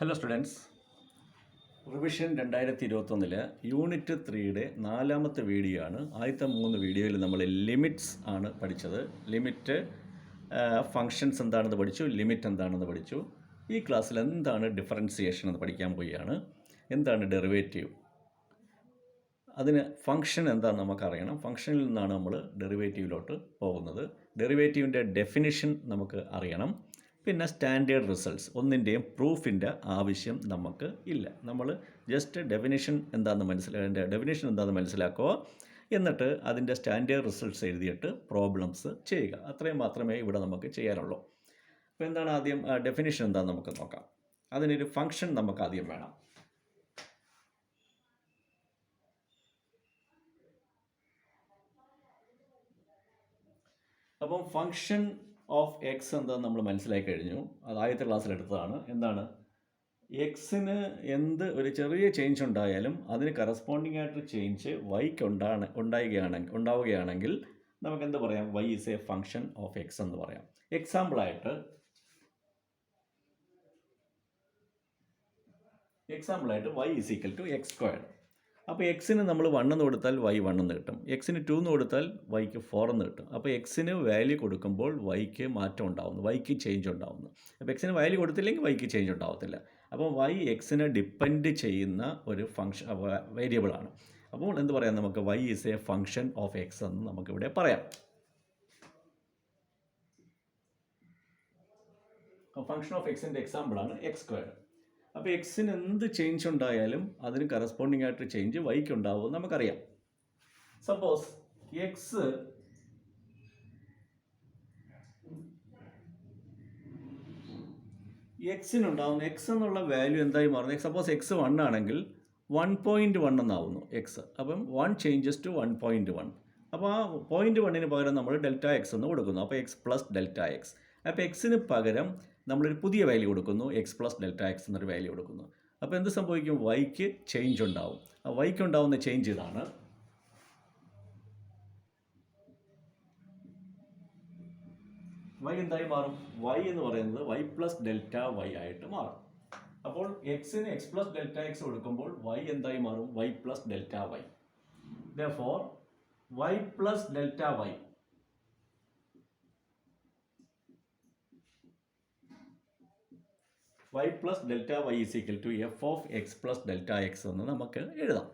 Hello students, revision 2021 unit 3യുടെ 4ാമത്തെ video ആണ്. ആദ്യത്തെ 3 വീഡിയോയിൽ നമ്മൾ ലിമിറ്റ്സ് ആണ് പഠിച്ചത്. ലിമിറ്റ്, ഫങ്ഷൻസ് എന്താണെന്ന് പഠിച്ചു, ലിമിറ്റ് എന്താണെന്ന് പഠിച്ചു. ഈ ക്ലാസ്സിൽ എന്താണ് ഡിഫറൻസിയേഷൻ എന്ന് പഠിക്കാൻ പോവുകയാണ്. എന്താണ് ഡെറിവേറ്റീവ്, അതിന് ഫങ്ഷൻ എന്താണെന്ന് നമുക്കറിയണം. ഫങ്ഷനിൽ നിന്നാണ് നമ്മൾ ഡെറിവേറ്റീവിലോട്ട് പോകുന്നത്. ഡെറിവേറ്റീവിൻ്റെ ഡെഫിനിഷൻ നമുക്ക് അറിയണം. പിന്നെ സ്റ്റാൻഡേർഡ് റിസൾട്ട്സ്, ഒന്നിൻ്റെയും പ്രൂഫിൻ്റെ ആവശ്യം നമുക്ക് ഇല്ല. നമ്മൾ ജസ്റ്റ് ഡെഫിനിഷൻ എന്താണെന്ന് മനസ്സിലാക്കുക, എന്നിട്ട് അതിൻ്റെ സ്റ്റാൻഡേർഡ് റിസൾട്ട്സ് എഴുതിയിട്ട് പ്രോബ്ലംസ് ചെയ്യുക. അത്രയും മാത്രമേ ഇവിടെ നമുക്ക് ചെയ്യാനുള്ളൂ. അപ്പോൾ എന്താണ് ആദ്യം ഡെഫിനിഷൻ എന്താണെന്ന് നമുക്ക് നോക്കാം. അതിനൊരു ഫങ്ഷൻ നമുക്ക് ആദ്യം വേണം. അപ്പം ഫങ്ഷൻ ഓഫ് എക്സ് എന്താണെന്ന് നമ്മൾ മനസ്സിലാക്കി കഴിഞ്ഞു. അത് ആദ്യത്തെ ക്ലാസ്സിൽ എടുത്തതാണ്. എന്താണ്, എക്സിന് എന്ത് ഒരു ചെറിയ ചേഞ്ച് ഉണ്ടായാലും അതിന് കറസ്പോണ്ടിങ് ആയിട്ട് ചേഞ്ച് വൈക്ക് ഉണ്ടാവുകയാണെങ്കിൽ നമുക്ക് എന്ത് പറയാം, Y is a function of X എന്ന് പറയാം. എക്സാമ്പിളായിട്ട് Y is equal to X squared. അപ്പോൾ എക്സിന് നമ്മൾ 1 എന്ന് കൊടുത്താൽ വൈ 1 എന്ന് കിട്ടും. എക്സിന് 2 എന്ന് കൊടുത്താൽ വൈക്ക് 4 എന്ന് കിട്ടും. അപ്പോൾ എക്സിന് വാല്യൂ കൊടുക്കുമ്പോൾ വൈക്ക് മാറ്റം ഉണ്ടാകുന്നു, വൈക്ക് ചേഞ്ച് ഉണ്ടാകുന്നു. അപ്പോൾ എക്സിന് വാല്യൂ കൊടുത്തില്ലെങ്കിൽ വൈക്ക് ചേഞ്ച് ഉണ്ടാകത്തില്ല. അപ്പോൾ വൈ എക്സിനെ ഡിപ്പെൻഡ് ചെയ്യുന്ന ഒരു ഫങ്ഷൻ വേരിയബിളാണ്. അപ്പോൾ എന്ത് പറയാം, നമുക്ക് y is a function of X എന്ന് നമുക്കിവിടെ പറയാം. ഫങ്ഷൻ ഓഫ് എക്സിൻ്റെ എക്സാമ്പിളാണ് എക്സ് സ്ക്വയർഡ്. അപ്പോൾ എക്സിന് എന്ത് ചേഞ്ച് ഉണ്ടായാലും അതിന് കറസ്പോണ്ടിങ് ആയിട്ട് ചേഞ്ച് വൈക്ക് ഉണ്ടാവും നമുക്കറിയാം. സപ്പോസ് എക്സിനുണ്ടാവുന്ന എക്സ് എന്നുള്ള വാല്യൂ എന്തായി മാറുന്നത്, സപ്പോസ് എക്സ് 1 ആണെങ്കിൽ 1.1 എന്നാവുന്നു എക്സ്. അപ്പം 1 ചേഞ്ചസ് ടു 1.1. അപ്പോൾ ആ 0.1 പകരം നമ്മൾ ഡെൽറ്റ എക്സ് എന്ന് കൊടുക്കുന്നു. അപ്പോൾ എക്സ് പ്ലസ് ഡെൽറ്റ എക്സ്. അപ്പോൾ എക്സിന് പകരം നമ്മളൊരു പുതിയ വാല്യൂ കൊടുക്കുന്നു, എക്സ് പ്ലസ് ഡെൽറ്റ എക്സ് എന്നൊരു വാല്യൂ കൊടുക്കുന്നു. അപ്പോൾ എന്ത് സംഭവിക്കും, വൈക്ക് ചേഞ്ച് ഉണ്ടാവും. ആ വൈക്ക് ഉണ്ടാവുന്ന ചേഞ്ച് ഇതാണ്. വൈ എന്തായി മാറും, വൈ എന്ന് പറയുന്നത് വൈ പ്ലസ് ഡെൽറ്റ വൈ ആയിട്ട് മാറും. അപ്പോൾ എക്സിന് എക്സ് പ്ലസ് ഡെൽറ്റ എക്സ് കൊടുക്കുമ്പോൾ വൈ എന്തായി മാറും, y plus delta y. Therefore y plus delta y y plus delta y is equal to f of X plus delta X എന്ന് നമുക്ക് എഴുതാം.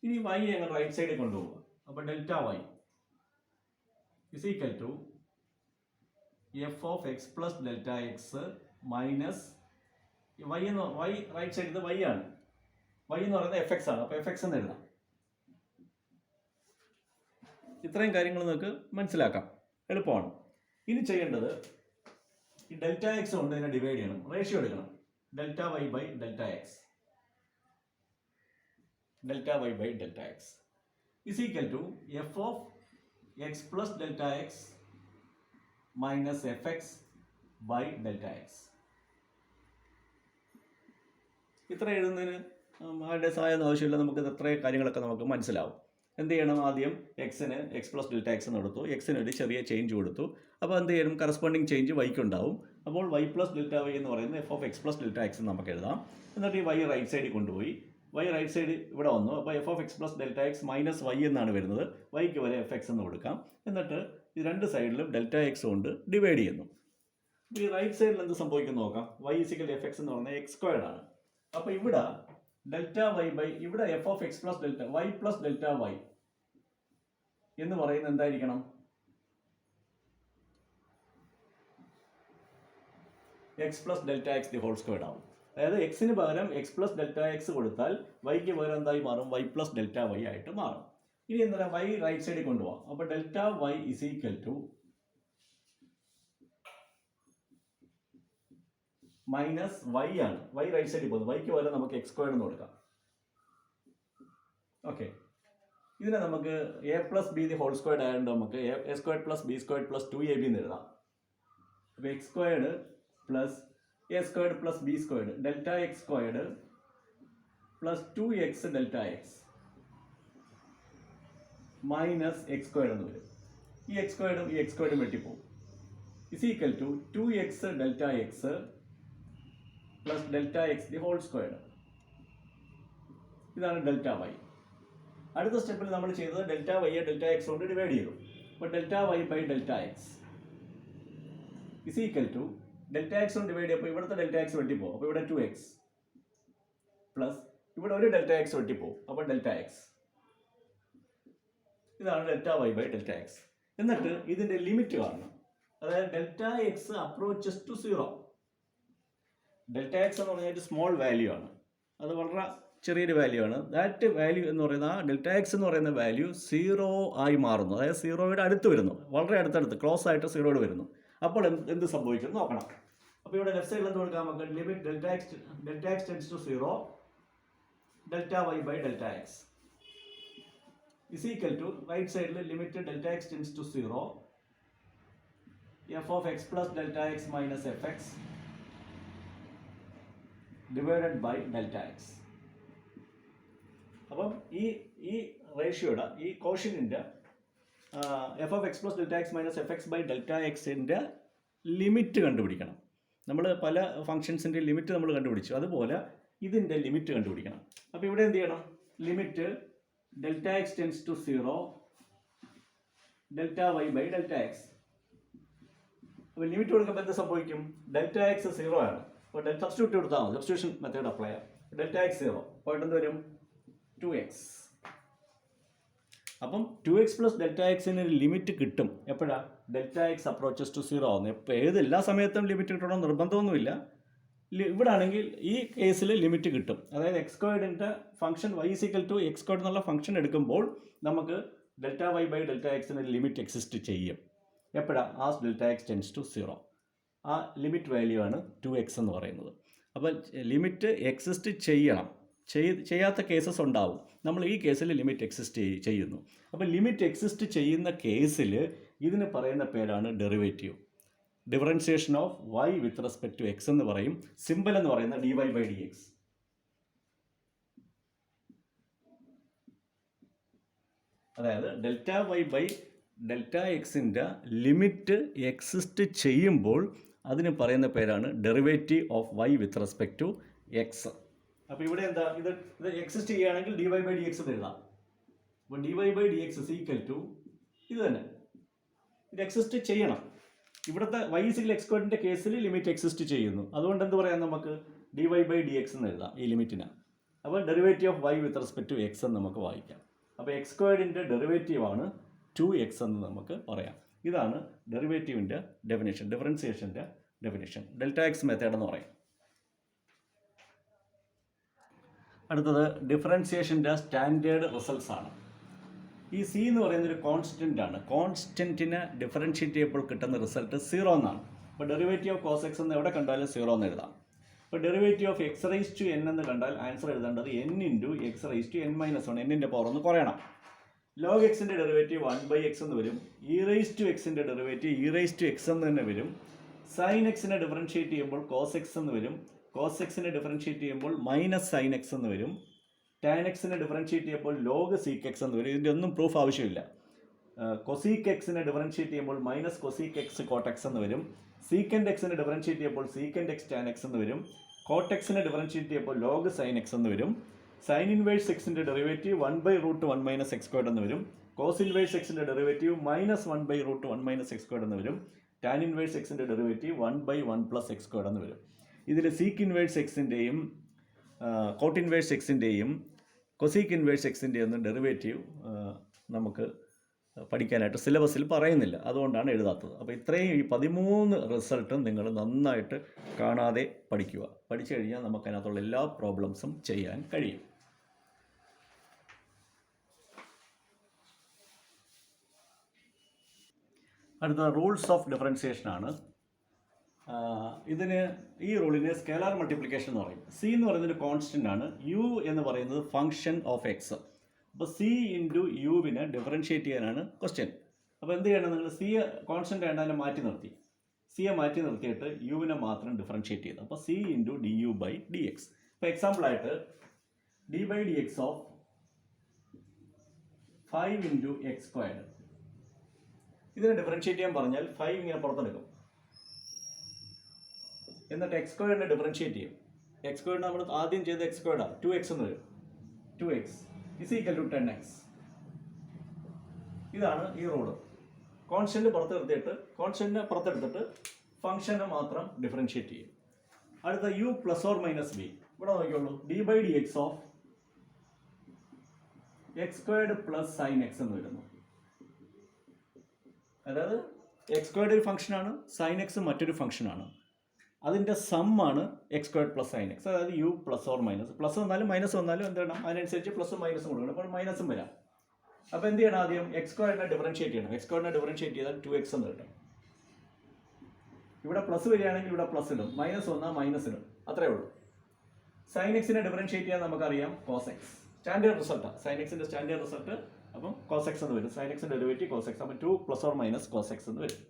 ഇനി വൈ ഞങ്ങൾ റൈറ്റ് സൈഡിൽ കൊണ്ടുപോകുക. അപ്പോൾ delta y is equal to f of X plus delta X minus y right സൈഡിൽ y ആണ്. വൈ എന്ന് പറയുന്നത് എഫ് എക്സ് ആണ്. അപ്പോൾ എഫ് എക്സ് എന്ന് എഴുതാം. ഇത്രയും കാര്യങ്ങൾ നമുക്ക് മനസ്സിലാക്കാം, എളുപ്പമാണ്. ഇനി ചെയ്യേണ്ടത്, ഈ ഡെൽറ്റ എക്സ് കൊണ്ട് ഇതിനെ ഡിവൈഡ് ചെയ്യണം, റേഷ്യോ എടുക്കണം. Delta Y by delta X is equal to f of X plus delta X minus F X by delta x. ഇത്ര എഴുതുന്നതിന് ആരുടെ സഹായം ആവശ്യമില്ല, നമുക്ക് ഇത്രയും കാര്യങ്ങളൊക്കെ നമുക്ക് മനസ്സിലാവും. എന്ത് ചെയ്യണം, ആദ്യം എക്സിന് എക്സ് പ്ലസ് ഡെൽറ്റ എക്സ് എന്ന് കൊടുത്തു, എക്സിന് ഒരു ചെറിയ ചേഞ്ച് കൊടുത്തു. അപ്പോൾ എന്ത് ചെയ്യണം, കറസ്പോണ്ടിങ് ചേഞ്ച് വൈക്ക് ഉണ്ടാവും. അപ്പോൾ വൈ പ്ലസ് ഡെൽറ്റ വൈ എന്ന് പറയുന്നത് F of X plus delta X നമുക്ക് എഴുതാം. എന്നിട്ട് ഈ വൈ റൈറ്റ് സൈഡിൽ കൊണ്ടുപോയി, വൈ റൈറ്റ് സൈഡ് ഇവിടെ വന്നു. അപ്പോൾ f of X plus delta X minus y എന്നാണ് വരുന്നത്. വൈക്ക് വരെ എഫ് എക്സ് എന്ന് കൊടുക്കാം. എന്നിട്ട് ഈ രണ്ട് സൈഡിലും ഡെൽറ്റ എക്സ് കൊണ്ട് ഡിവൈഡ് ചെയ്യുന്നു. ഈ റൈറ്റ് സൈഡിൽ എന്ത് സംഭവിക്കുന്നു നോക്കാം. വൈ ഈക്വൽ എഫ് എക്സ് എന്ന് പറയുന്നത് എക്സ് സ്ക്വയർഡ് ആണ്. അപ്പോൾ ഇവിടെ ഡെൽറ്റ വൈ ബൈ ഇവിടെ f of X plus delta y plus delta y എന്ന് പറയുന്നത് എന്തായിരിക്കണം, x plus delta X the whole squared ആവും. അതായത് എക്സിന് പകരം എക്സ് പ്ലസ് ഡെൽറ്റ എക്സ് കൊടുത്താൽ വൈക്ക് പകരം എന്തായി മാറും, വൈ പ്ലസ് ഡെൽറ്റ വൈ ആയിട്ട് മാറും. ഇനി എന്താ, വൈ റൈറ്റ് സൈഡിൽ കൊണ്ടുപോകാം. അപ്പോൾ delta y is equal to minus y ആണ്. വൈ റൈറ്റ് സൈഡിൽ പോകുന്നു, വൈക്ക് പകരം നമുക്ക് എക്സ് സ്ക്വയർഡ് എന്ന് കൊടുക്കാം. ഓക്കെ, ഇതിനെ നമുക്ക് A plus B the whole squared ആയതുകൊണ്ട് നമുക്ക് A squared plus B squared plus 2ab എന്ന് എഴുതാം. അപ്പോൾ X squared plus A squared plus B squared delta X squared plus 2x delta X minus X squared എന്ന് വരും. ഈ X സ്ക്വയർഡും വെട്ടിപ്പോവും. Is equal to 2x delta X plus delta X the whole squared. ഇതാണ് delta Y. അടുത്ത സ്റ്റെപ്പിൽ നമ്മൾ ചെയ്തത് ഡെൽറ്റ വൈയെ ഡെൽറ്റ എക്സ് കൊണ്ട് ഡിവൈഡ് ചെയ്തു. അപ്പോൾ delta Y by delta X is equal to delta X കൊണ്ട് ഡിവൈഡ് ചെയ്യുമ്പോൾ ഇവിടുത്തെ ഡെൽറ്റ എക്സ് വെട്ടിപ്പോകും. അപ്പോൾ ഇവിടെ 2x പ്ലസ് ഇവിടെ ഒരു ഡെൽറ്റ എക്സ് വെട്ടിപ്പോകും. അപ്പോൾ ഡെൽറ്റ എക്സ്. ഇതാണ് delta Y by delta X. എന്നിട്ട് ഇതിൻ്റെ ലിമിറ്റ് കാണണം. അതായത് delta X approaches to 0. Delta X എന്ന് പറഞ്ഞാൽ ഒരു സ്മോൾ വാല്യൂ ആണ്. അത് വളരെ ചെറിയൊരു വാല്യൂ ആണ്. ദാറ്റ് വാല്യൂ എന്ന് പറയുന്ന ആ ഡെൽറ്റ എക്സ് എന്ന് പറയുന്ന വാല്യൂ 0 ആയി മാറുന്നു. അതായത് 0യുടെ അടുത്ത് വരുന്നു, വളരെ അടുത്തടുത്ത് ക്ലോസ് ആയിട്ട് 0യോട് വരുന്നു. അപ്പോൾ എന്ത് സംഭവിക്കും നോക്കണം. അപ്പോൾ ഇവിടെ ലെഫ്റ്റ് സൈഡിൽ എന്ത് കൊടുക്കാം നമുക്ക്? Limit delta X tends to 0 delta Y by delta X is equal to right സൈഡിൽ limit delta X tends to 0 F of X plus delta X minus F X divided by delta X. അപ്പം ഈ റേഷ്യോയുടെ ഈ കോഷ്യൻ്റെ F of X plus delta X minus F X by delta എക്സിൻ്റെ limit കണ്ടുപിടിക്കണം. നമ്മൾ പല ഫംഗ്ഷൻസിൻ്റെ ലിമിറ്റ് നമ്മൾ കണ്ടുപിടിച്ചു, അതുപോലെ ഇതിൻ്റെ ലിമിറ്റ് കണ്ടുപിടിക്കണം. അപ്പോൾ ഇവിടെ എന്ത് ചെയ്യണം? Limit delta X tends to 0 delta Y by delta x. അപ്പോൾ ലിമിറ്റ് കൊടുക്കുമ്പോൾ എന്ത് സംഭവിക്കും? ഡെൽറ്റ എക്സ് 0 ആണ്. അപ്പോൾ സബ്സ്റ്റിറ്റ്യൂട്ട് കൊടുത്താൽ മതി, സബ്സ്റ്റിറ്റ്യൂഷൻ മെത്തേഡ് അപ്ലൈ ചെയ്യാം. ഡെൽറ്റ എക്സ് 0 പോയിട്ട് എന്ത് വരും? 2x. അപ്പം 2x പ്ലസ് ഡെൽറ്റ എക്സിന് ലിമിറ്റ് കിട്ടും എപ്പോഴാണ്? ഡെൽറ്റ എക്സ് അപ്രോച്ചസ് ടു 0 ആവുന്നത്. ഇപ്പോൾ എല്ലാ സമയത്തും ലിമിറ്റ് കിട്ടണം നിർബന്ധമൊന്നുമില്ല. ഇവിടെ ആണെങ്കിൽ ഈ കേസിൽ ലിമിറ്റ് കിട്ടും. അതായത് എക്സ് സ്ക്വയർഡിൻ്റെ function y equal to X squared എന്നുള്ള ഫംഗ്ഷൻ എടുക്കുമ്പോൾ നമുക്ക് ഡെൽറ്റ വൈ ബൈ ഡെൽറ്റ എക്സിന് ലിമിറ്റ് എക്സിസ്റ്റ് ചെയ്യും. എപ്പോഴാണ്? As delta X tends to 0. ആ ലിമിറ്റ് വാല്യൂ ആണ് 2x എന്ന് പറയുന്നത്. അപ്പോൾ ലിമിറ്റ് എക്സിസ്റ്റ് ചെയ്യണം. ചെയ്യാത്ത കേസസ് ഉണ്ടാവും. നമ്മൾ ഈ കേസിൽ ലിമിറ്റ് എക്സിസ്റ്റ് ചെയ്യുന്നു. അപ്പോൾ ലിമിറ്റ് എക്സിസ്റ്റ് ചെയ്യുന്ന കേസിൽ ഇതിന് പറയുന്ന പേരാണ് derivative. Differentiation of y with respect to X എന്ന് പറയും. സിമ്പിൾ എന്ന് പറയുന്ന dy ബൈ dx. അതായത് ഡെൽറ്റ വൈ ബൈ ഡെൽറ്റ എക്സിൻ്റെ ലിമിറ്റ് എക്സിസ്റ്റ് ചെയ്യുമ്പോൾ അതിന് പറയുന്ന പേരാണ് derivative of y with respect to x. അപ്പോൾ ഇവിടെ എന്താ? ഇത് എക്സിസ്റ്റ് ചെയ്യുകയാണെങ്കിൽ dy ബൈ dx എന്ന് എഴുതാം. അപ്പോൾ dy by dx is equal to ഇത് തന്നെ. ഇത് എക്സിസ്റ്റ് ചെയ്യണം. ഇവിടുത്തെ y ഈക്വൽ എക്സ് സ്ക്വയറിൻ്റെ കേസിൽ ലിമിറ്റ് എക്സിസ്റ്റ് ചെയ്യുന്നു. അതുകൊണ്ട് എന്ത് പറയാം? നമുക്ക് dy ബൈ dx എന്ന് എഴുതാം ഈ ലിമിറ്റിന്. അപ്പോൾ derivative of y with respect to X എന്ന് നമുക്ക് വായിക്കാം. അപ്പോൾ എക്സ് സ്ക്വയറിൻ്റെ ഡെറിവേറ്റീവ് ആണ് 2x എന്ന് നമുക്ക് പറയാം. ഇതാണ് ഡെറിവേറ്റീവിൻ്റെ ഡെഫിനേഷൻ, ഡിഫറൻസിയേഷൻ്റെ ഡെഫിനേഷൻ. ഡെൽറ്റ എക്സ് മെത്തേഡ് എന്ന് പറയും. അടുത്തത് ഡിഫറൻസിയേഷൻ്റെ സ്റ്റാൻഡേർഡ് റിസൾട്ട്സ് ആണ്. ഈ സി എന്ന് പറയുന്നൊരു കോൺസ്റ്റൻ്റ് ആണ്. കോൺസ്റ്റൻറ്റിനെ ഡിഫറൻഷിയേറ്റ് ചെയ്യുമ്പോൾ കിട്ടുന്ന റിസൾട്ട് 0 എന്നാണ്. അപ്പോൾ ഡെറിവേറ്റീവ് ഓഫ് കോസ് എക്സ് എന്ന് എവിടെ കണ്ടാലും 0 എന്ന് എഴുതാം. അപ്പോൾ derivative of X raise to N എന്ന് കണ്ടാൽ ആൻസർ എഴുതേണ്ടത് n into X raise to n-1, എന്നിൻ്റെ പവർ ഒന്ന് കുറയണം. ലോഗ് എക്സിൻ്റെ ഡെറിവേറ്റീവ് 1/x എന്ന് വരും. ഇ റൈസ് ടു എക്സിൻ്റെ derivative E raise to X എന്ന് തന്നെ വരും. സൈൻ എക്സിനെ ഡിഫറൻഷിയേറ്റ് ചെയ്യുമ്പോൾ കോസ് എക്സ് എന്ന് വരും. കോസ് എക്സിനെ ഡിഫറൻഷിയേറ്റ് ചെയ്യുമ്പോൾ മൈനസ് സൈൻ എക്സ് എന്ന് വരും. ടാൻ എക്സിനെ ഡിഫറൻഷിയേറ്റ് ചെയ്യുമ്പോൾ ലോഗ് സീക്ക് എക്സ് എന്ന് വരും. ഇതിൻ്റെ ഒന്നും പ്രൂഫ് ആവശ്യമില്ല. കൊസീക്ക് എക്സിനെ ഡിഫറൻഷിയേറ്റ് ചെയ്യുമ്പോൾ minus cosec X cot X എന്ന് വരും. സീക്കൻഡ് എക്സിനെ ഡിഫറൻഷിയേറ്റ് ചെയ്യുമ്പോൾ സീക്കൻഡ് എക്സ് ടാൻ എക്സ് എന്ന് വരും. കോട്ട് എക്സിനെ ഡിഫറൻഷിയേറ്റ് ചെയ്യുമ്പോൾ ലോഗ് സൈൻ എക്സ് എന്ന് വരും. സൈൻ ഇൻവേഴ്സ് എക്സിൻ്റെ ഡെറിവേറ്റീവ് 1/√1 മൈനസ് എക്സ് സ്ക്വയർഡ് എന്ന് വരും. കോസ് ഇൻവേഴ്സ് എക്സിൻ്റെ derivative minus 1/√1 minus X squared എന്ന് വരും. ടാൻ ഇൻവേഴ്സ് എക്സിൻ്റെ ഡെറിവേറ്റീവ് 1/1 പ്ലസ് എക്സ് സ്ക്വയർഡ് എന്ന് വരും. ഇതിൽ സീക്ക് ഇൻവേഴ്സ് എക്സിൻ്റെയും കോട്ട് ഇൻവേഴ്സ് എക്സിൻ്റെയും കൊസീക്ക് ഇൻവേഴ്സ് എക്സിൻ്റെയും ഒന്നും ഡെറിവേറ്റീവ് നമുക്ക് പഠിക്കാനായിട്ട് സിലബസിൽ പറയുന്നില്ല. അതുകൊണ്ടാണ് എഴുതാത്തത്. അപ്പോൾ ഇത്രയും ഈ 13 റിസൾട്ടും നിങ്ങൾ നന്നായിട്ട് കാണാതെ പഠിക്കുക. പഠിച്ചു കഴിഞ്ഞാൽ നമുക്ക് അതിനകത്തുള്ള എല്ലാ പ്രോബ്ലംസും ചെയ്യാൻ കഴിയും. അടുത്ത റൂൾസ് ഓഫ് ഡിഫറൻസിയേഷൻ ആണ്. ഈ റൂളിന് സ്കേലാർ മൾട്ടിപ്ലിക്കേഷൻ എന്ന് പറയും. സി എന്ന് പറയുന്നൊരു കോൺസ്റ്റൻ്റ് ആണ്. യു എന്ന് പറയുന്നത് ഫംഗ്ഷൻ ഓഫ് എക്സ്. അപ്പോൾ സി ഇൻറ്റു യുവിനെ ഡിഫറൻഷിയേറ്റ് ചെയ്യാനാണ് ക്വസ്റ്റ്യൻ. അപ്പോൾ എന്ത് ചെയ്യണം? നിങ്ങൾ സി കോൺസ്റ്റൻ്റ് ആയിട്ട് അതിനെ മാറ്റി നിർത്തി. സിയെ മാറ്റി നിർത്തിയിട്ട് യുവിനെ മാത്രം ഡിഫറൻഷിയേറ്റ് ചെയ്തു. അപ്പോൾ C into D U by D X. ഇപ്പോൾ എക്സാമ്പിളായിട്ട് D by D X of 5 into X squared. ഇതിനെ ഡിഫറൻഷിയേറ്റ് ചെയ്യാൻ പറഞ്ഞാൽ 5 ഇങ്ങനെ പുറത്തെടുക്കും. എന്നിട്ട് എക്സ് സ്ക്വയറിനെ ഡിഫറൻഷിയേറ്റ് ചെയ്യും. എക്സ് സ്ക്വയർഡ് നമ്മൾ ആദ്യം ചെയ്ത എക്സ് സ്ക്വയർഡാണ് 2x എന്ന് വരും 2x is equal to 10x. ഇതാണ് ഈ റൂള്. കോൺസ്റ്റന്റ് പുറത്തെടുത്തിട്ട് ഫംഗ്ഷനെ മാത്രം ഡിഫറൻഷിയേറ്റ് ചെയ്യും. അടുത്ത u plus or minus b. ഇവിടെ നോക്കിയോളൂ, d/dx of X squared plus sine X എന്ന് വരുന്നു. അതായത് എക്സ് സ്ക്വയർഡ് ഒരു ഫംഗ്ഷനാണ്, സൈൻ എക്സ് മറ്റൊരു ഫംഗ്ഷനാണ്. അതിൻ്റെ സമ്മാണ് X squared plus sine X. അതായത് U plus or minus, plus വന്നാലും മൈനസ് വന്നാലും എന്ത് വേണം, അതിനനുസരിച്ച് പ്ലസും മൈനസും കൊടുക്കണം. അപ്പോൾ മൈനസും വരാം. അപ്പോൾ എന്ത് ചെയ്യണം, ആദ്യം എക്സ് സ്ക്വയറിനെ ഡിഫറൻഷിയേറ്റ് ചെയ്യണം. എക്സ് സ്ക്വയറിനെ ഡിഫറൻഷിയേറ്റ് ചെയ്താൽ 2x എന്ന് കിട്ടും. ഇവിടെ പ്ലസ് വരികയാണെങ്കിൽ ഇവിടെ പ്ലസ് ഇടും, മൈനസ് വന്നാൽ മൈനസ് ഇടും, അത്രേ ഉള്ളൂ. സൈൻ എക്സിനെ ഡിഫറൻഷിയേറ്റ് ചെയ്യാൻ നമുക്കറിയാം കോസ് എക്സ്. സ്റ്റാൻഡേർഡ് റിസൾട്ടാണ് സൈൻ എക്സിൻ്റെ സ്റ്റാൻഡേർഡ് റിസൾട്ട്. അപ്പം കോസ് എക്സ് എന്ന് വരും, സൈൻ എക്സിൻ്റെ ഡെറിവേറ്റീവ് കോസ് എക്സ്. അപ്പം 2 plus or minus cos X എന്ന് വരും.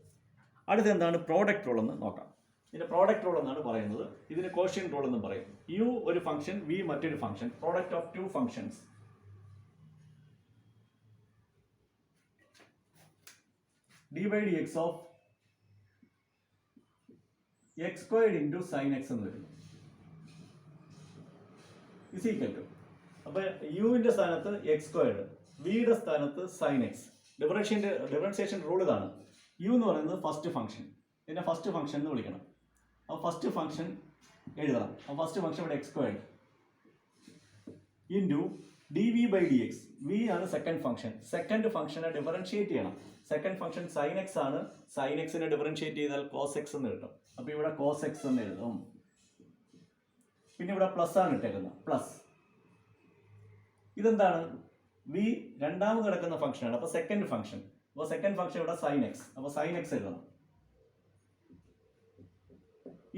അടുത്ത് എന്താണ് പ്രോഡക്റ്റ് റൂൾ എന്ന് നോക്കാം. ഇതിൻ്റെ പ്രോഡക്റ്റ് റൂൾ എന്നാണ് പറയുന്നത്. ഇതിന് കോഷ്യന്റ് റൂൾ എന്നും പറയും. യു ഒരു ഫംഗ്ഷൻ, വി മറ്റൊരു function, product of 2 functions. d/dx of X squared into sine X എന്ന് വരുന്നു ഇസ് ഈക്വൽ ടു, അപ്പോൾ യുവിൻ്റെ സ്ഥാനത്ത് എക്സ് സ്ക്വയർഡ്, വിയുടെ സ്ഥാനത്ത് സൈൻ എക്സ്. ഡിഫറൻഷിയേഷൻ റൂൾ ഇതാണ്. യു എന്ന് പറയുന്നത് ഫസ്റ്റ് ഫംഗ്ഷൻ, ഇതിനെ ഫസ്റ്റ് ഫംഗ്ഷൻ എന്ന് വിളിക്കണം. അപ്പോൾ ഫസ്റ്റ് ഫംഗ്ഷൻ എഴുതണം. അപ്പോൾ ഫസ്റ്റ് ഫംഗ്ഷൻ ഇവിടെ X squared into dv/dx. V ആണ് സെക്കൻഡ് ഫംഗ്ഷൻ. സെക്കൻഡ് ഫംഗ്ഷനെ ഡിഫറൻഷിയേറ്റ് ചെയ്യണം. സെക്കൻഡ് ഫംഗ്ഷൻ സൈൻ എക്സ് ആണ്. സൈൻ എക്സിനെ ഡിഫറൻഷിയേറ്റ് ചെയ്താൽ കോസ് എക്സ് എന്ന് കിട്ടും. അപ്പോൾ ഇവിടെ കോസ് എക്സ് എന്ന് എഴുതും. പിന്നെ ഇവിടെ പ്ലസ് ആണ് ഇട്ടേക്കുന്നത്, പ്ലസ്. ഇതെന്താണ്, വി രണ്ടാമത് കിടക്കുന്ന ഫംഗ്ഷനാണ്. അപ്പോൾ സെക്കൻഡ് ഫംഗ്ഷൻ. അപ്പോൾ സെക്കൻഡ് ഫംഗ്ഷൻ ഇവിടെ സൈൻ എക്സ്. അപ്പോൾ സൈൻ എക്സ് എഴുതണം.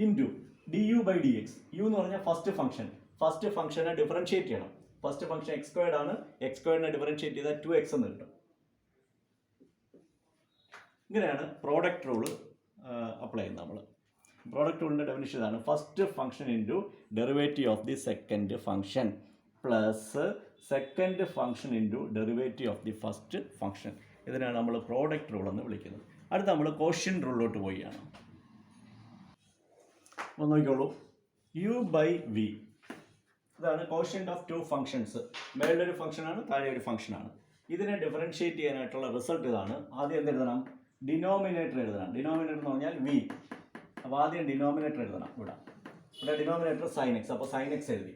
Into du/dx. യു എന്ന് പറഞ്ഞാൽ ഫസ്റ്റ് ഫംഗ്ഷൻ. ഫസ്റ്റ് ഫംഗ്ഷനെ ഡിഫറൻഷിയേറ്റ് ചെയ്യണം. ഫസ്റ്റ് ഫംഗ്ഷൻ എക്സ് സ്ക്വയർഡ് ആണ്. എക്സ് സ്ക്വയർഡിനെ ഡിഫറൻഷിയേറ്റ് ചെയ്താൽ 2x എന്ന് കിട്ടും. ഇങ്ങനെയാണ് പ്രോഡക്റ്റ് റൂള് അപ്ലൈ ചെയ്യുന്നത് നമ്മൾ. പ്രോഡക്റ്റ് റൂളിൻ്റെ ഡെഫിനിഷൻ ഇതാണ്: first function into derivative of the second function plus second function into derivative of the first function. ഇതിനാണ് നമ്മൾ പ്രോഡക്റ്റ് റൂൾ എന്ന് വിളിക്കുന്നത്. അടുത്ത നമ്മൾ കോഷ്യന്റ് റൂളിലോട്ട് പോവുകയാണ്. അപ്പോൾ നോക്കിക്കോളൂ, u/v. ഇതാണ് കോഷ്യന്റ് ഓഫ് 2 ഫംഗ്ഷൻസ്. മേളിൽ ഒരു ഫംഗ്ഷനാണ്, താഴെ ഒരു ഫംഗ്ഷനാണ്. ഇതിനെ ഡിഫറൻഷിയേറ്റ് ചെയ്യാനായിട്ടുള്ള റിസൾട്ട് ഇതാണ്. ആദ്യം എന്ത് എഴുതണം, ഡിനോമിനേറ്റർ എഴുതണം. ഡിനോമിനേറ്റർ എന്ന് പറഞ്ഞാൽ v. അപ്പോൾ ആദ്യം ഡിനോമിനേറ്റർ എഴുതണം. ഇവിടെ ഡിനോമിനേറ്റർ സൈൻ എക്സ്. അപ്പോൾ സൈൻ എക്സ് എഴുതി.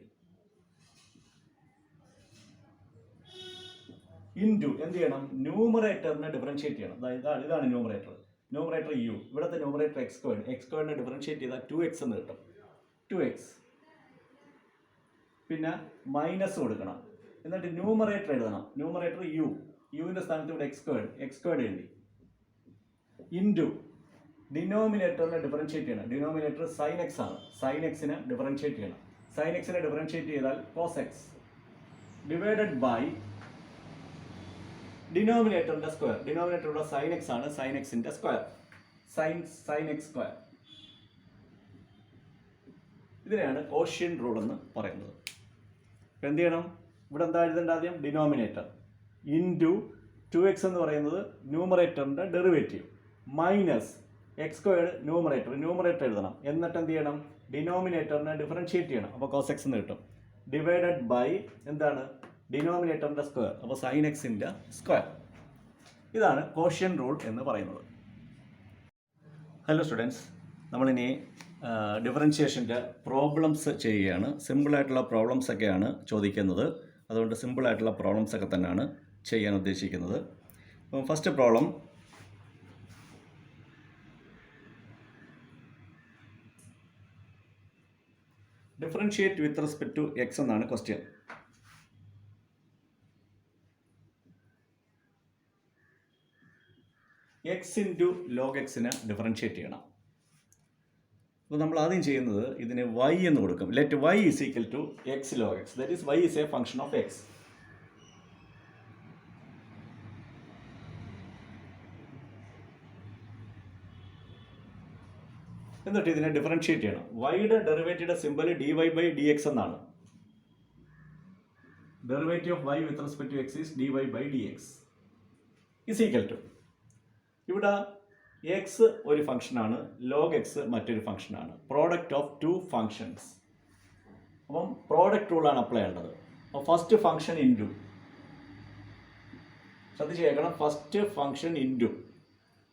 ഇൻറ്റു എന്ത് ചെയ്യണം, ന്യൂമറേറ്ററിനെ ഡിഫറൻഷിയേറ്റ് ചെയ്യണം. ഇതാണ് ന്യൂമറേറ്റർ. Numerator U. ഇവിടുത്തെ ന്യൂമറേറ്റർ എക്സ് സ്ക്വയർഡ്. എക്സ് സ്ക്വയറിനെ ഡിഫറൻഷിയേറ്റ് ചെയ്താൽ 2x എന്ന് കിട്ടും. 2x. പിന്നെ മൈനസ് കൊടുക്കണം. എന്നിട്ട് ന്യൂമറേറ്റർ എഴുതണം. Numerator U. യുവിൻ്റെ സ്ഥാനത്ത് ഇവിടെ എക്സ് സ്ക്വയർഡ് എഴുതി. ഇൻറ്റു ഡിനോമിനേറ്ററിനെ ഡിഫറൻഷിയേറ്റ് ചെയ്യണം. ഡിനോമിനേറ്റർ സൈൻ എക്സ് ആണ്. സൈൻ എക്സിനെ ഡിഫറൻഷിയേറ്റ് ചെയ്യണം. സൈൻ എക്സിനെ ഡിഫറൻഷിയേറ്റ് ചെയ്താൽ കോസ് എക്സ് ഡിവൈഡഡ് ബൈ ഡിനോമിനേറ്ററിൻ്റെ സ്ക്വയർ. ഡിനോമിനേറ്റർ ഇവിടെ സൈൻ എക്സ് ആണ്. സൈൻ എക്സിൻ്റെ സ്ക്വയർ, സൈൻ എക്സ് സ്ക്വയർ. ഇതിനെയാണ് കോഷ്യന്റ് റൂൾ എന്ന് പറയുന്നത്. അപ്പോൾ എന്ത് ചെയ്യണം, ഇവിടെ എന്താ എഴുതേണ്ട, ആദ്യം ഡിനോമിനേറ്റർ ഇൻറ്റു 2x എന്ന് പറയുന്നത് ന്യൂമറേറ്ററിൻ്റെ derivative minus X squared numerator എഴുതണം. എന്നിട്ട് എന്ത് ചെയ്യണം, ഡിനോമിനേറ്ററിനെ ഡിഫറൻഷിയേറ്റ് ചെയ്യണം. അപ്പോൾ കോസ് എക്സ് എന്ന് കിട്ടും. ഡിവൈഡഡ് ബൈ എന്താണ്, ഡിനോമിനേറ്ററിൻ്റെ സ്ക്വയർ. അപ്പോൾ സൈൻ എക്സിൻ്റെ സ്ക്വയർ. ഇതാണ് കോഷ്യന്റ് റൂൾ എന്ന് പറയുന്നത്. ഹലോ സ്റ്റുഡൻസ്, നമ്മളിനി ഡിഫറൻഷിയേഷൻ്റെ പ്രോബ്ലംസ് ചെയ്യുകയാണ്. സിമ്പിളായിട്ടുള്ള പ്രോബ്ലംസ് ഒക്കെയാണ് ചോദിക്കുന്നത്. അതുകൊണ്ട് സിമ്പിളായിട്ടുള്ള പ്രോബ്ലംസ് ഒക്കെ തന്നെയാണ് ചെയ്യാൻ ഉദ്ദേശിക്കുന്നത്. അപ്പം first problem, differentiate with respect to X എന്നാണ് ക്വസ്റ്റ്യൻ. എക്സ് ഇൻറ്റു ലോഗ് എക്സിനെ ഡിഫറൻഷിയേറ്റ് ചെയ്യണം. അപ്പോൾ നമ്മൾ ആദ്യം ചെയ്യുന്നത് ഇതിന് y എന്ന് കൊടുക്കും. Let y is equal to X log X. That is y is a function of X. എന്നിട്ട് ഇതിനെ ഡിഫറൻഷിയേറ്റ് ചെയ്യണം. വൈയുടെ ഡെറിവേറ്റീവിൻ്റെ സിമ്പൽ dy/dx എന്നാണ്. Derivative of y with respect to X is dy/dx is equal to, ഇവിടെ എക്സ് ഒരു ഫംഗ്ഷനാണ്, ലോഗ് എക്സ് മറ്റൊരു ഫംഗ്ഷനാണ്. Product of 2 functions. അപ്പം പ്രോഡക്റ്റ് റൂളാണ് അപ്ലൈ ചെയ്യേണ്ടത്. അപ്പോൾ ഫസ്റ്റ് ഫംഗ്ഷൻ ഇൻറ്റു, ശ്രദ്ധിച്ച് കേൾക്കണം, first function into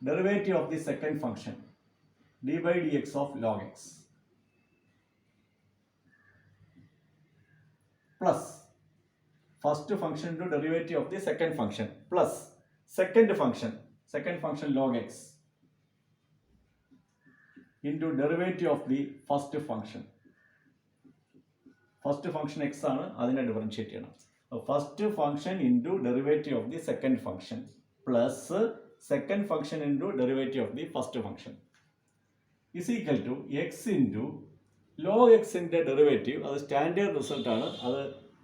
derivative of the second function d/dx of log x plus first function into derivative of the second function plus second function log x into derivative of the first function. First function X ആണ്, അതിനെ differentiate ചെയ്യണം. First function into derivative of the second function plus second function into derivative of the first function is equal to x into log എക്സിൻ്റെ derivative. അത് standard റിസൾട്ടാണ്, അത്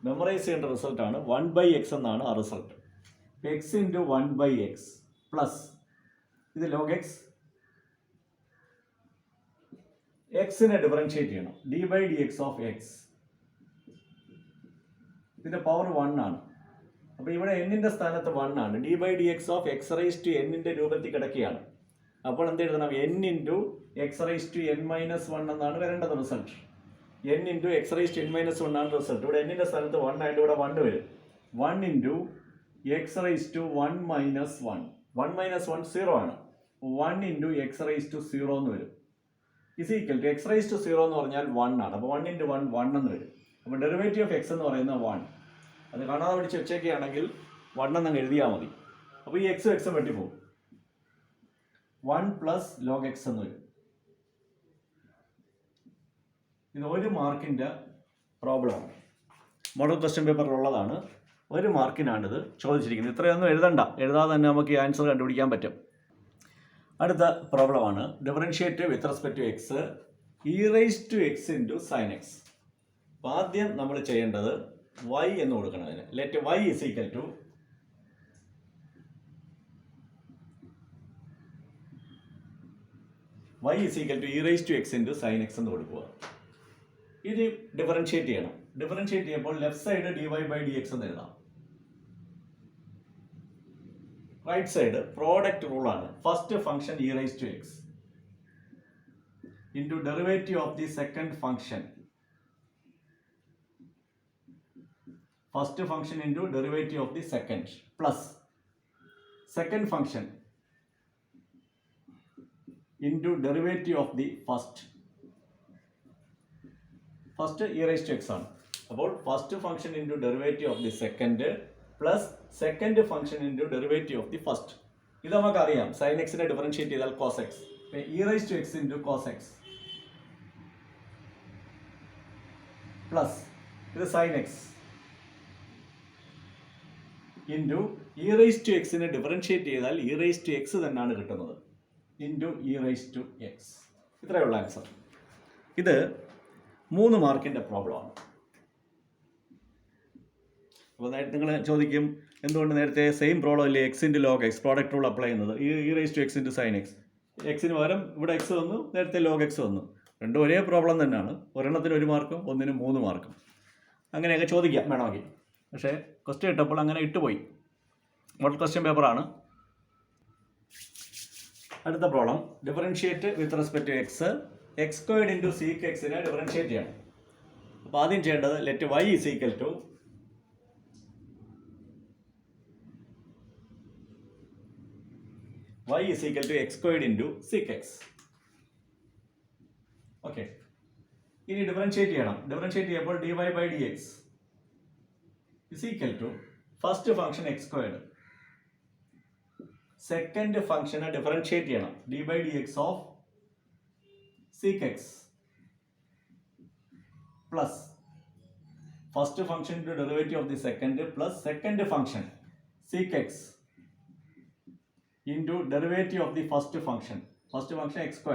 memorise ചെയ്യേണ്ട റിസൾട്ടാണ്. 1/x എന്നാണ് ആ result. X into 1/x plus ഇത് log x, എക്സിനെ ഡിഫറൻഷിയേറ്റ് ചെയ്യണം, d/dx ഓഫ് എക്സ്. ഇതിൻ്റെ പവർ 1 ആണ്. അപ്പോൾ ഇവിടെ എന്നിൻ്റെ സ്ഥാനത്ത് 1 ആണ്. d/dx of x raise to എന്നിൻ്റെ രൂപത്തിൽ കിടക്കുകയാണ്. അപ്പോൾ എന്ത് എഴുതണം? n into X raise to n minus 1 എന്നാണ് വരേണ്ടത് result. n into X raise to n minus 1 ആണ് റിസൾട്ട്. ഇവിടെ എന്നിൻ്റെ സ്ഥാനത്ത് 1 ആയിട്ട് ഇവിടെ 1 വരും. 1 into X raise to 1 minus 1, 1 minus 1 0 ആണ്. 1 ഇൻറ്റു എക്സ് റൈസ് ടു 0 എന്ന് വരും. Is equal to x raise to 0 എന്ന് പറഞ്ഞാൽ 1 ആണ്. അപ്പോൾ 1 ഇൻറ്റു 1 1 എന്ന് വരും. അപ്പോൾ ഡെറിവേറ്റീവ് ഓഫ് എക്സ് എന്ന് പറയുന്നത് 1. അത് കാണാതെ പിടിച്ച് വെച്ചേക്കുകയാണെങ്കിൽ 1 എന്നങ്ങ് എഴുതിയാൽ മതി. അപ്പോൾ ഈ എക്സും എക്സും വെട്ടിപ്പോകും. 1 പ്ലസ് ലോഗ് എക്സ് എന്ന് വരും. ഇത് 1 മാർക്കിൻ്റെ പ്രോബ്ലമാണ്. Model question പേപ്പറിലുള്ളതാണ്. 1 മാർക്കിനാണിത് ചോദിച്ചിരിക്കുന്നത്. ഇത്രയൊന്നും എഴുതണ്ട, എഴുതാതെ തന്നെ നമുക്ക് ഈ ആൻസർ കണ്ടുപിടിക്കാൻ പറ്റും. അടുത്ത പ്രോബ്ലമാണ് differentiate with respect to X e⁻x into sine X. അപ്പോൾ ആദ്യം നമ്മൾ ചെയ്യേണ്ടത് y എന്ന് കൊടുക്കണം. അതിന് let y is equal to e⁻x into sine X എന്ന് കൊടുക്കുക. ഇത് ഡിഫറൻഷിയേറ്റ് ചെയ്യണം. ഡിഫറൻഷിയേറ്റ് ചെയ്യുമ്പോൾ ലെഫ്റ്റ് സൈഡ് dy/dx എന്ന് എഴുതാം. റൈറ്റ് സൈഡ് പ്രോഡക്റ്റ് റൂളാണ്. First function e⁻x into derivative of the second function. First function into derivative of the second plus second function into derivative of the first. First e⁻x ആണ്. അപ്പോൾ first function into derivative of the second plus second function into derivative of the first. ഇത് നമുക്കറിയാം, sine എക്സിനെ differentiate ചെയ്താൽ cos x. e⁻x into cos x plus ഇത് sine X into e⁻xനെ differentiate ചെയ്താൽ e⁻x തന്നെയാണ് കിട്ടുന്നത് ഇൻറ്റു e⁻x. ഇത്രയുള്ള ആൻസർ. ഇത് 3 മാർക്കിൻ്റെ പ്രോബ്ലമാണ്. അപ്പോൾ നിങ്ങൾ ചോദിക്കും, എന്തുകൊണ്ട് നേരത്തെ സെയിം പ്രോബ്ലം അല്ലേ X into log X product rule apply ചെയ്യുന്നത്? e⁻x ഇൻറ്റു സൈൻ എക്സ്, എക്സിന് പകരം ഇവിടെ എക്സ് വന്നു, നേരത്തെ ലോഗ് എക്സ് വന്നു. രണ്ടും ഒരേ പ്രോബ്ലം തന്നെയാണ്. ഒരെണ്ണത്തിന് 1 മാർക്കും ഒന്നിന് 3 മാർക്കും. അങ്ങനെയൊക്കെ ചോദിക്കാം വേണമെങ്കിൽ. പക്ഷേ ക്വസ്റ്റ്യൻ ഇട്ടപ്പോൾ അങ്ങനെ ഇട്ടുപോയി. മോഡൽ ക്വസ്റ്റ്യൻ പേപ്പറാണ്. അടുത്ത problem differentiate with respect to X x² into sec എക്സിനെ ഡിഫറൻഷിയേറ്റ് ചെയ്യണം. അപ്പോൾ ആദ്യം ചെയ്യേണ്ടത് let y is equal to x² into sec X. Okay, ഇനി ഡിഫറൻഷിയേറ്റ് ചെയ്യണം. ഡിഫറൻഷിയേറ്റ് ചെയ്യുമ്പോൾ dy/dx is equal to first function x². Second ഫംഗ്ഷനെ ഡിഫറൻഷിയേറ്റ് ചെയ്യണം, d/dx of sec x plus first function into derivative of the second plus second function sec x into derivative of the first function x²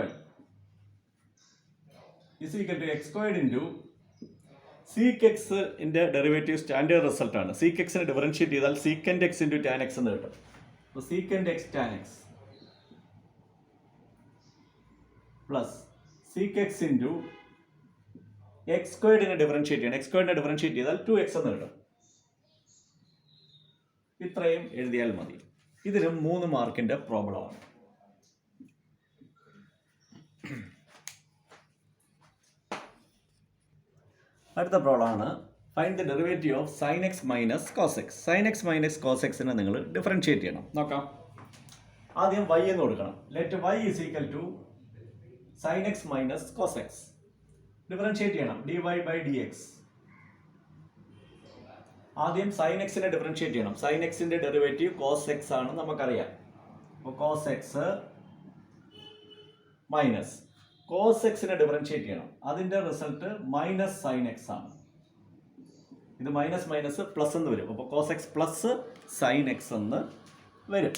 is equal to x² into sec x ന്റെ derivative standard റിസൾട്ടാണ്. sec x നെ differentiate ചെയ്താൽ secant x into tan x എന്ന് കിട്ടും. അപ്പോൾ secant x tan x plus sec x into x² നെ differentiate ചെയ്യണം. x² നെ ഡിഫറൻഷിയേറ്റ് ചെയ്താൽ 2x എന്ന് കിട്ടും. ഇത്രയും എഴുതിയാൽ മതി. ഇതിലും 3 മാർക്കിൻ്റെ പ്രോബ്ലമാണ്. അടുത്ത പ്രോബ്ലമാണ് find the derivative of sine X minus cos X. Sine X minus cos എക്സിനെ നിങ്ങൾ ഡിഫറൻഷിയേറ്റ് ചെയ്യണം. നോക്കാം. ആദ്യം y എന്ന് കൊടുക്കണം. Let y is equal to sine X minus cos X. Differentiate ചെയ്യണം. dy by D X. ആദ്യം സൈൻ എക്സിനെ ഡിഫറൻഷിയേറ്റ് ചെയ്യണം. സൈൻ എക്സിന്റെ ഡെറിവേറ്റീവ് കോസ് എക്സ് ആണ് നമുക്കറിയാം. അപ്പോൾ കോസ് എക്സ് മൈനസ് കോസ് എക്സിനെ ഡിഫറൻഷിയേറ്റ് ചെയ്യണം. അതിന്റെ റിസൾട്ട് മൈനസ് സൈൻ എക്സ് ആണ്. ഇത് മൈനസ് മൈനസ് പ്ലസ് എന്ന് വരും. അപ്പോൾ cos x plus sine X എന്ന് വരും.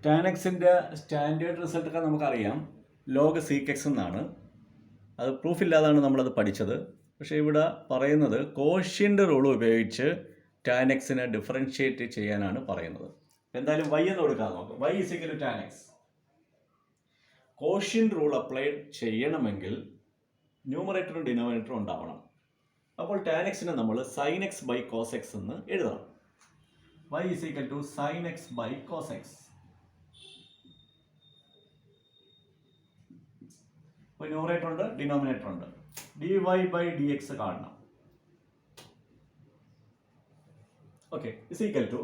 ടാൻ എക്സിന്റെ സ്റ്റാൻഡേർഡ് റിസൾട്ടൊക്കെ നമുക്കറിയാം, ലോഗ് സീക്ക് എക്സ് എന്നാണ്. അത് പ്രൂഫില്ലാതാണ് നമ്മളത് പഠിച്ചത്. പക്ഷേ ഇവിടെ പറയുന്നത് കോഷ്യൻ്റ് റൂൾ ഉപയോഗിച്ച് ടാൻ എക്സിനെ ഡിഫറൻഷിയേറ്റ് ചെയ്യാനാണ് പറയുന്നത്. എന്തായാലും y എന്ന് കൊടുക്കാൻ നോക്കാം. y is equal to tan x. Quotient rule apply ചെയ്യണമെങ്കിൽ ന്യൂമറേറ്ററും ഡിനോമിനേറ്ററും ഉണ്ടാവണം. അപ്പോൾ ടാൻ എക്സിനെ നമ്മൾ sine x by cos X എന്ന് എഴുതണം. y is equal to sine x by cos x. ഇപ്പോൾ ന്യൂമറേറ്റർ ഉണ്ട്, ഡിനോമിനേറ്റർ ഉണ്ട്. dy ബൈ ഡി എക്സ് കാണണം. Okay, is equal to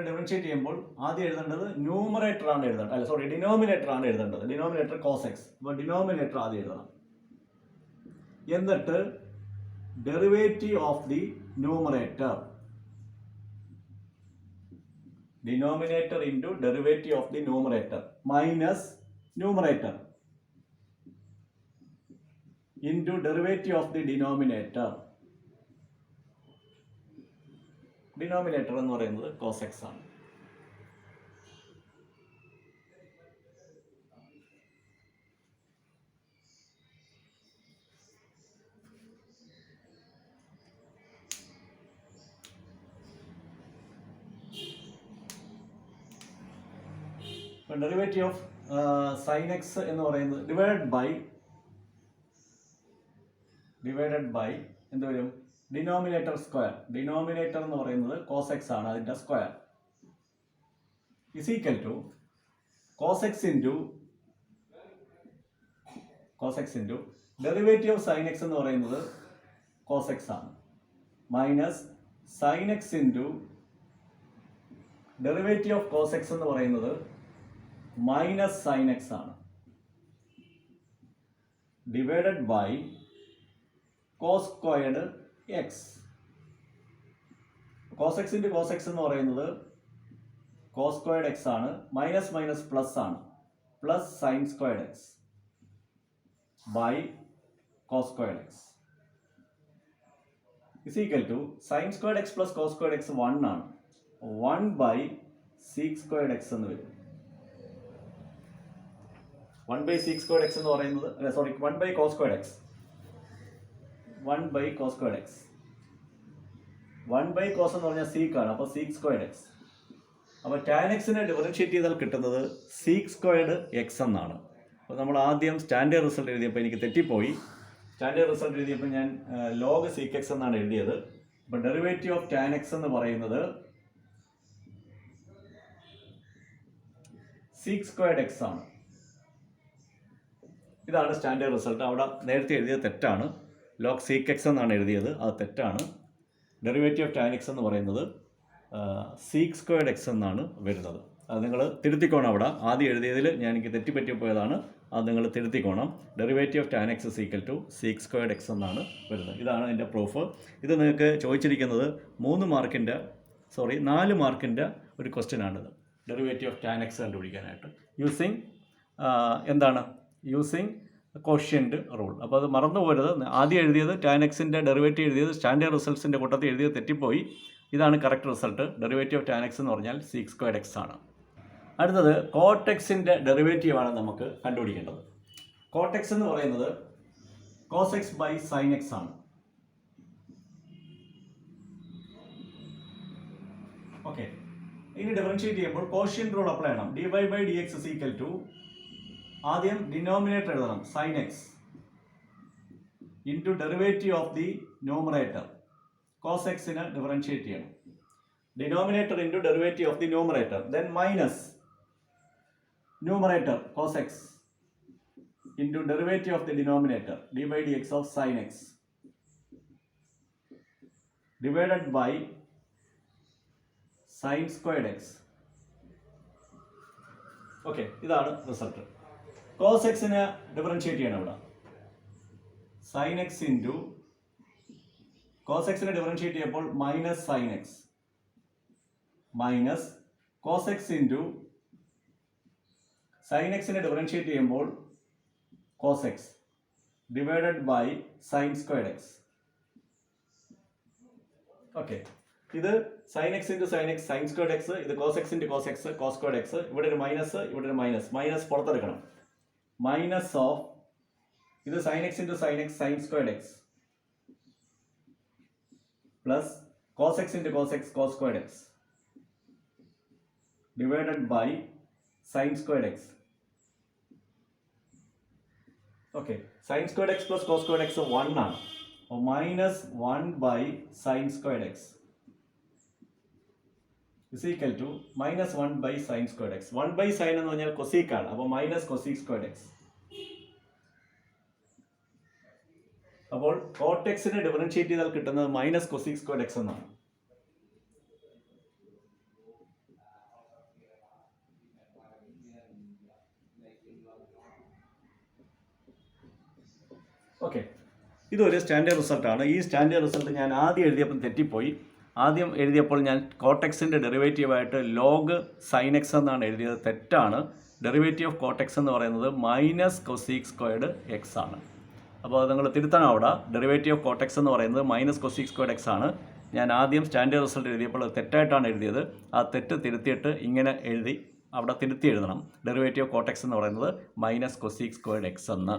differentiate ചെയ്യുമ്പോൾ ആദ്യം എഴുതേണ്ടത് ന്യൂമറേറ്റർ ആണ് എഴുതേണ്ടത്. അല്ല സോറി, ഡിനോമിനേറ്റർ ആണ് എഴുതേണ്ടത്. Denominator cos x. അപ്പോൾ ഡിനോമിനേറ്റർ ആദ്യം എഴുതണം. എന്നിട്ട് derivative of the numerator, denominator into derivative of the numerator minus numerator into derivative of the denominator. Denominator എന്ന് പറയുന്നത് കോസ് എക്സ് ആണ്. ഡെറിവേറ്റീവ് ഓഫ് സൈൻ എക്സ് എന്ന് പറയുന്നത് ഡിവൈഡഡ് ബൈ എന്ത് വരും? Denominator square. ഡിനോമിനേറ്റർ എന്ന് പറയുന്നത് കോസ് എക്സ് ആണ്, അതിന്റെ square is equal to cos X into derivative of sine X എന്ന് പറയുന്നത് കോസ് എക്സ് ആണ്, minus sine X into derivative of cos X എന്ന് പറയുന്നത് മൈനസ് സൈൻ എക്സ് ആണ്, divided by cos squared x. Cos X into cos X എന്ന് പറയുന്നത് cos squared x ആണ്, minus minus plus ആണ്, plus sine squared x by cos squared x is equal to sine squared x plus cos squared x 1 ആണ്. 1 by seek squared x എന്ന് വരും. 1 by seek squared x എന്ന് പറയുന്നത്, sorry, 1 by cos squared x. 1 by cos squared x. 1 by cos എന്ന് പറഞ്ഞാൽ sec ആണ്, അപ്പോൾ sec squared x. അപ്പോൾ ടാൻ എക്സിനെ ഡിഫറൻഷിയേറ്റ് ചെയ്താൽ കിട്ടുന്നത് സീക്ക് സ്ക്വയർഡ് എക്സ് എന്നാണ്. അപ്പോൾ നമ്മൾ ആദ്യം സ്റ്റാൻഡേർഡ് റിസൾട്ട് എഴുതിയപ്പോൾ എനിക്ക് തെറ്റിപ്പോയി. സ്റ്റാൻഡേർഡ് റിസൾട്ട് എഴുതിയപ്പോൾ ഞാൻ ലോഗ് സീക്ക് എക്സ് എന്നാണ് എഴുതിയത്. അപ്പോൾ ഡെറിവേറ്റീവ് ഓഫ് ടാൻ എക്സ് എന്ന് പറയുന്നത് സീക്ക് സ്ക്വയർഡ് എക്സ് ആണ്. ഇതാണ് സ്റ്റാൻഡേർഡ് റിസൾട്ട്. അവിടെ നേരത്തെ എഴുതിയത് തെറ്റാണ്. ലോഗ് സീക്ക് എക്സ് എന്നാണ് എഴുതിയത്, അത് തെറ്റാണ്. ഡെറിവേറ്റീവ് ഓഫ് ടാൻ എക്സ് എന്ന് പറയുന്നത് സീക്ക് സ്ക്വയർഡ് എക്സ് എന്നാണ് വരുന്നത്. അത് നിങ്ങൾ തിരുത്തിക്കോണം. അവിടെ ആദ്യം എഴുതിയതിൽ എനിക്ക് തെറ്റിപ്പറ്റിപ്പോയതാണ്, അത് നിങ്ങൾ തിരുത്തിക്കോണം. Derivative of tan X is equal to sec squared X എന്നാണ് വരുന്നത്. ഇതാണ് എൻ്റെ പ്രൂഫ്. ഇത് നിങ്ങൾക്ക് ചോദിച്ചിരിക്കുന്നത് 4 മാർക്കിൻ്റെ ഒരു ക്വസ്റ്റ്യൻ ആണിത്. ഡെറിവേറ്റീവ് ഓഫ് ടാൻ എക്സ് കണ്ടുപിടിക്കാനായിട്ട് യൂസിങ് കോഷ്യൻ്റ് റൂൾ. അപ്പോൾ അത് മറന്നു പോരുത്. ആദ്യം എഴുതിയത് ടാൻ എക്സിൻ്റെ ഡെറിവേറ്റീവ് എഴുതിയത് സ്റ്റാൻഡേർഡ് റിസൾട്ട്സിൻ്റെ കൂട്ടത്തിൽ എഴുതിയത് തെറ്റിപ്പോയി. ഇതാണ് correct result. Derivative of tan X എന്ന് പറഞ്ഞാൽ സീക്ക് സ്ക്വയർഡ് എക്സ് ആണ്. അടുത്തത് കോട്ട് എക്സിൻ്റെ ഡെറിവേറ്റീവാണ് നമുക്ക് കണ്ടുപിടിക്കേണ്ടത്. കോട്ട് എക്സ് എന്ന് പറയുന്നത് cos X by sine X ആണ്. ഓക്കെ, ഇനി ഡിഫറൻഷിയേറ്റ് ചെയ്യുമ്പോൾ കോഷ്യൻ്റ് റൂൾ അപ്ലൈ ചെയ്യണം. dy by D X is equal to, ആദ്യം ഡിനോമിനേറ്റർ എഴുതണം, sine X into derivative of the numerator cos എക്സിനെ ഡിഫറൻഷിയേറ്റ് ചെയ്യണം. Denominator into derivative of the numerator, then minus numerator cos X into derivative of the denominator D by D X of sine X divided by sine squared X. Okay, ഇതാണ് result. Cos എക്സിനെ differentiate ചെയ്യണം ഇവിടെ. Sine X into cos എക്സിനെ differentiate ചെയ്യുമ്പോൾ minus sine X minus cos X into sine എക്സിനെ differentiate ചെയ്യുമ്പോൾ cos X divided by sine squared X. Okay, ഇത് sine X into sine x sine squared x, ഇത് cos X into cos x cos squared x. ഇവിടെ ഒരു minus, ഇവിടെ ഒരു minus, minus പുറത്തെടുക്കണം. Minus of ഇത് sine X into sine x sine squared x plus cos X into cos x cos squared x divided by sine squared X. Okay, sine squared x plus cos squared x 1 ആണ്. അപ്പോൾ minus 1 by sine squared x is equal to minus 1 by sine squared x. 1 by sine എന്ന് പറഞ്ഞാൽ കൊസീക്കാണ്, അപ്പോൾ minus cosec squared x. അപ്പോൾ cot എക്സിനെ differentiate ചെയ്താൽ കിട്ടുന്നത് മൈനസ് കൊസീക് സ്ക്വയർഡ് എക്സ് എന്നാണ്. ഓക്കെ, ഇതൊരു സ്റ്റാൻഡേർഡ് റിസൾട്ടാണ്. ഈ സ്റ്റാൻഡേർഡ് റിസൾട്ട് ഞാൻ ആദ്യം എഴുതിയപ്പോൾ തെറ്റിപ്പോയി. ആദ്യം എഴുതിയപ്പോൾ ഞാൻ കോട്ടെക്സിൻ്റെ ഡെറിവേറ്റീവായിട്ട് ലോഗ് സൈൻ എക്സ് എന്നാണ് എഴുതിയത്, തെറ്റാണ്. ഡെറിവേറ്റീവ് ഓഫ് കോട്ടെക്സ് എന്ന് പറയുന്നത് മൈനസ് കൊസീക് സ്ക്വയർഡ് എക്സ് ആണ്. അപ്പോൾ അത് നിങ്ങൾ തിരുത്തണം. അവിടെ ഡെറിവേറ്റീവ് ഓഫ് കോട്ടെക്സ് എന്ന് പറയുന്നത് മൈനസ് കൊസീക് സ്ക്വയർഡ് എക്സ് ആണ്. ഞാൻ ആദ്യം സ്റ്റാൻഡേർഡ് റിസൾട്ട് എഴുതിയപ്പോൾ അത് തെറ്റായിട്ടാണ് എഴുതിയത്. ആ തെറ്റ് തിരുത്തിയിട്ട് ഇങ്ങനെ എഴുതി അവിടെ തിരുത്തി എഴുതണം. ഡെറിവേറ്റീവ് ഓഫ് കോട്ടെക്സ് എന്ന് പറയുന്നത് മൈനസ് കൊസീക് സ്ക്വയർഡ് എക്സ് എന്ന്.